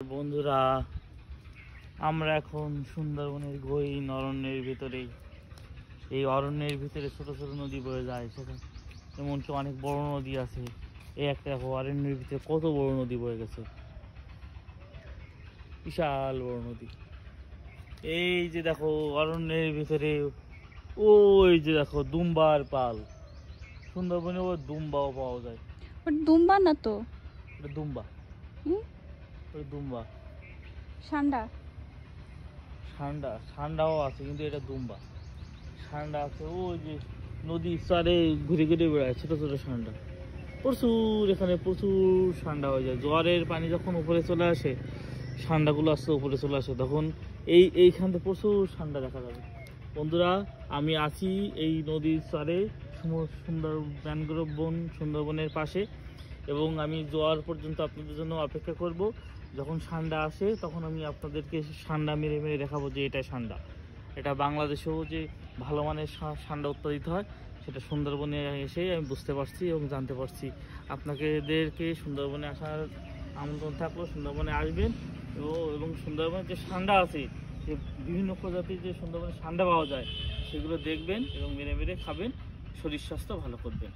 বন্ধুরা, আমরা এখন সুন্দরবনের গহীন অরণ্যের ভিতরে। এই অরণ্যের ভিতরে ছোট ছোট নদী বয়ে যায়, সেটা এমনকি অনেক বড় নদী আছে। এই একটা অরণ্যের ভিতরে কত বড় নদী বয়ে গেছে, বিশাল বড় নদী। এই যে দেখো অরণ্যের ভিতরে, ওই যে দেখো দুম্বার পাল। সুন্দরবনে ও দুম্বাও পাওয়া যায়। দুম্বা না তো, এটা দুম্বা। ওই দুম্বা সান্ডা ষান্ডা, ষান্ডাও আছে কিন্তু এটা দুম্বা। ষান্ডা আছে ওই যে নদীর চরে ঘুরে ঘুরে বেড়ায় ছোট ছোট ষান্ডা। প্রচুর এখানে প্রচুর ষান্ডা হয়ে যায়। জোয়ারের পানি যখন উপরে চলে আসে, ষান্ডাগুলো আসতে উপরে চলে আসে, তখন এইখান থেকে প্রচুর ষান্ডা দেখা যাবে। বন্ধুরা, আমি আছি এই নদীর চরে সুন্দর ম্যানগ্রোভ বন, সুন্দরবনের পাশে, এবং আমি জোয়ার পর্যন্ত আপনাদের জন্য অপেক্ষা করব। যখন ষান্ডা আসে তখন আমি আপনাদেরকে ষান্ডা মেরে মেরে দেখাবো যে এটা ষান্ডা। এটা বাংলাদেশেও যে ভালো মানের ষান্ডা উৎপাদিত হয়, সেটা সুন্দরবনে এসে আমি বুঝতে পারছি এবং জানতে পারছি। আপনাদেরকে সুন্দরবনে আসার আমন্ত্রণ থাকলো, সুন্দরবনে আসবেন এবং সুন্দরবনের যে ষান্ডা আছে, যে বিভিন্ন প্রজাতির যে সুন্দরবনে ষান্ডা পাওয়া যায়, সেগুলো দেখবেন এবং মেরে মেরে খাবেন, শরীর স্বাস্থ্য ভালো করবেন।